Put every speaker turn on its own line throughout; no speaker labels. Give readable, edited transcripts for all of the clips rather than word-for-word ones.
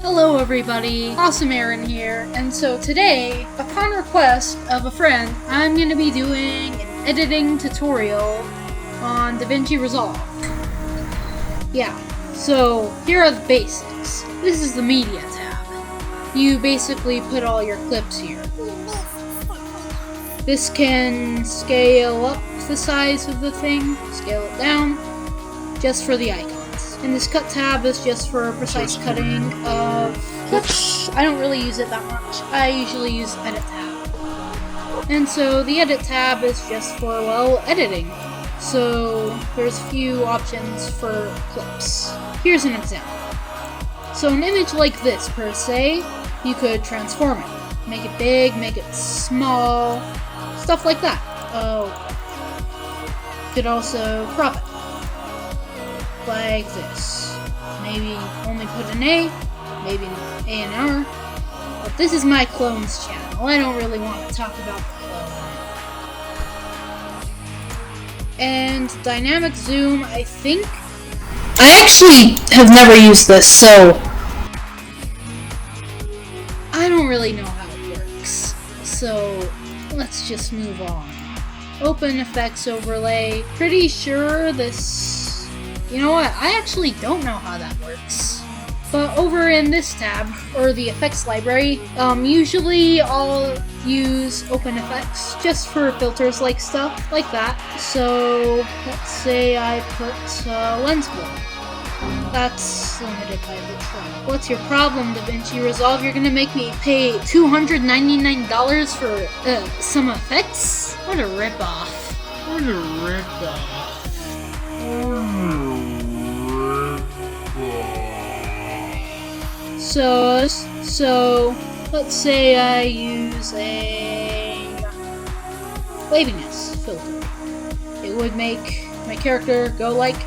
Hello everybody, Awesome Aran here, and so today, upon request of a friend, I'm going to be doing an editing tutorial on Davinci Resolve. Yeah, so here are the basics. This is the media tab. You basically put all your clips here. This can scale up the size of the thing, scale it down, just for the icons. And this cut tab is just for precise cutting of clips. I don't really use it that much. I usually use edit tab. And so the edit tab is just for, well, editing. So there's a few options for clips. Here's an example. So an image like this, per se, you could transform it. Make it big, make it small, stuff like that. You could also crop it. Like this. Maybe only put an A, maybe an A and R. But this is my clones channel. I don't really want to talk about the clone. And dynamic zoom, I think. I actually have never used this, so I don't really know how it works. So let's just move on. Open effects overlay. Pretty sure this. You know what? I actually don't know how that works. But over in this tab, or the effects library, usually I'll use open effects just for filters like stuff like that. So let's say I put lens blur. That's limited by the trial. What's your problem, Davinci Resolve? You're gonna make me pay $299 for some effects? What a ripoff. What a ripoff. So let's say I use a waviness filter. It would make my character go like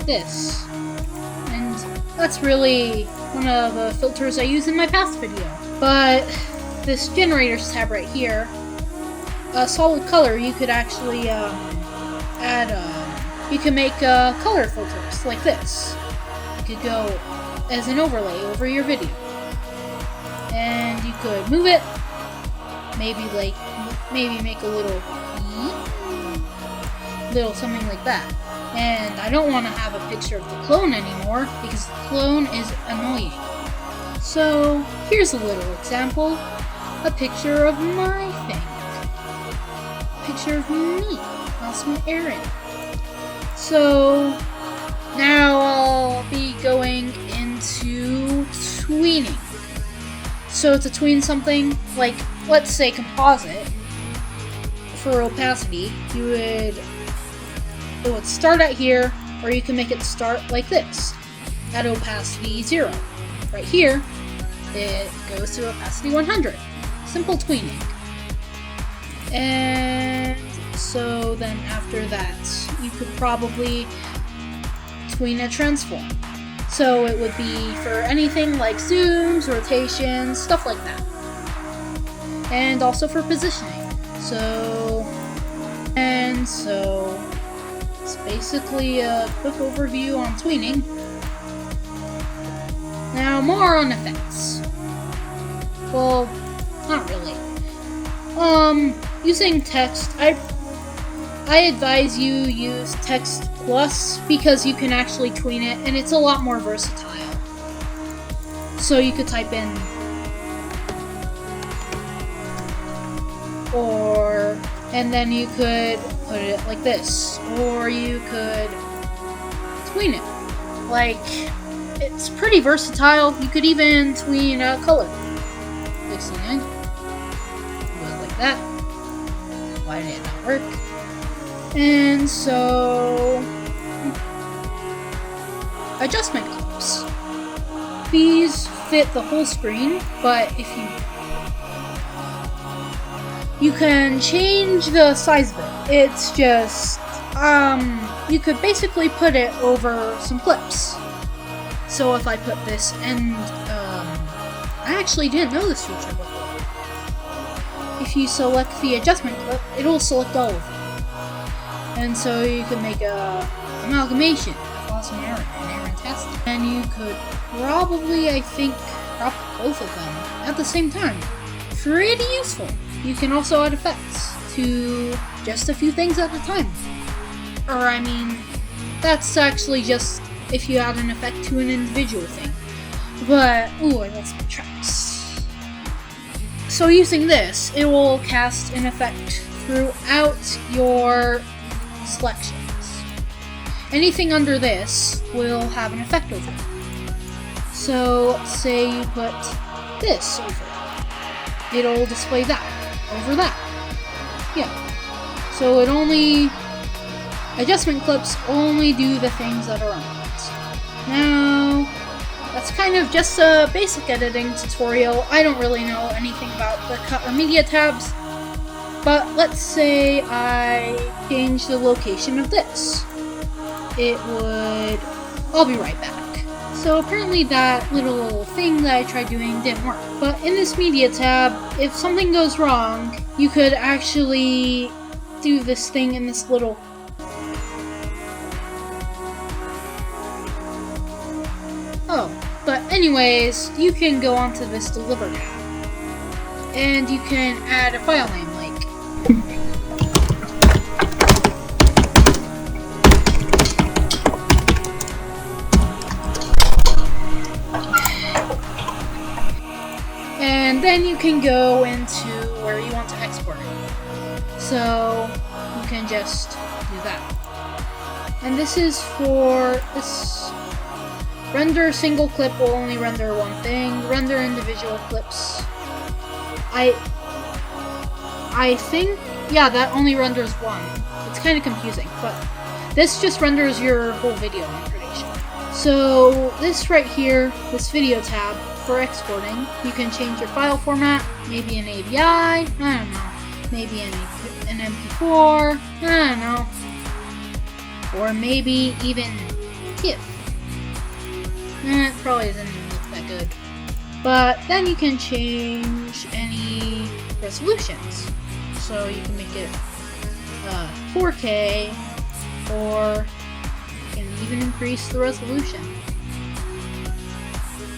this. And that's really one of the filters I use in my past video. But this generators tab right here, a solid color, you could actually you can make color filters like this. You could go as an overlay over your video. And you could move it, maybe make a little something like that. And I don't want to have a picture of the clone anymore because the clone is annoying. So here's a little example, a picture of my thing. Picture of me, Awesome Aran. So now I'll be going into tweening. So to tween something, like, let's say composite, for opacity, it would start at here, or you can make it start like this, at opacity 0. Right here, it goes to opacity 100. Simple tweening. And so then after that, you could probably tween a transform. So it would be for anything like zooms, rotations, stuff like that. And also for positioning. So it's basically a quick overview on tweening. Now more on effects. Well, not really. Using text, I advise you use text plus because you can actually tween it and it's a lot more versatile. So you could type in and then you could put it like this, or you could tween it. Like, it's pretty versatile. You could even tween a color. Listening, goes like that. Why did it not work? And so, adjustment clips. These fit the whole screen, but if you can change the size of it. It's just, you could basically put it over some clips. So if I put this, and I actually didn't know this feature before. If you select the adjustment clip, it'll select all of them. And so you can make a amalgamation of Awesome Aran and Aran Test. And you could probably, I think, crop both of them at the same time. Pretty useful. You can also add effects to just a few things at a time. Or I mean, that's actually just if you add an effect to an individual thing. But, ooh, I lost my tracks. So using this, it will cast an effect throughout your selections. Anything under this will have an effect over it. So, say you put this over it. It'll display that over that. Yeah. So adjustment clips only do the things that are on it. Now, that's kind of just a basic editing tutorial. I don't really know anything about the cut or media tabs, but let's say I change the location of this. I'll be right back. So apparently that little thing that I tried doing didn't work. But in this media tab, if something goes wrong, you could actually do this thing in this little... Oh, but anyways, you can go onto this Deliver tab. And you can add a file name like... And then you can go into where you want to export it. So you can just do that. And this is for this render single clip will only render one thing. Render individual clips. I think, yeah, that only renders one. It's kind of confusing, but this just renders your whole video, I'm pretty sure. So this right here, this video tab, for exporting, you can change your file format, maybe an AVI, I don't know, maybe an MP4, I don't know, or maybe even TIFF. It probably doesn't look that good. But then you can change any resolutions. So you can make it 4K, or you can even increase the resolution.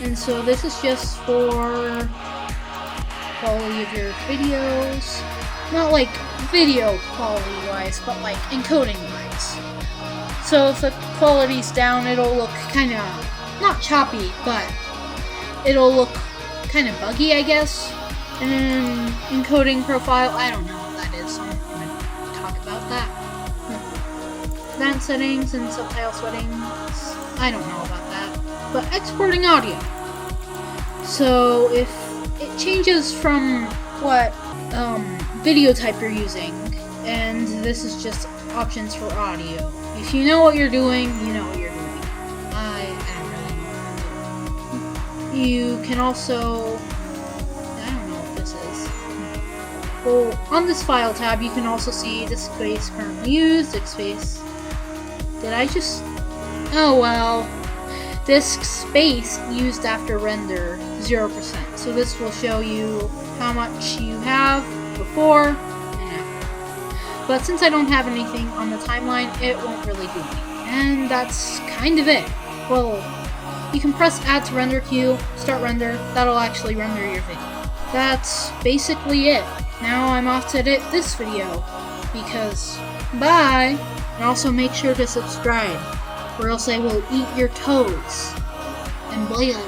And so this is just for quality of your videos. Not like video quality wise, but like encoding wise. So if the quality's down, it'll look kind of, not choppy, but it'll look kind of buggy, I guess. And then encoding profile, I don't know what that is, so I'm going to talk about that. Advanced settings and subtitle settings, I don't know about that. But exporting audio. So if it changes from what video type you're using, and this is just options for audio. If you know what you're doing, you know what you're doing. I don't really know what I'm doing. You can also, I don't know what this is. Well, on this file tab, you can also see disk space currently used, disk space. Did I just, oh well. Disk space used after render, 0%. So this will show you how much you have before and after. But since I don't have anything on the timeline, it won't really do anything. And that's kind of it. Well, you can press add to render queue, start render, that'll actually render your video. That's basically it. Now I'm off to edit this video, because bye! And also make sure to subscribe, or else I will eat your toes and boil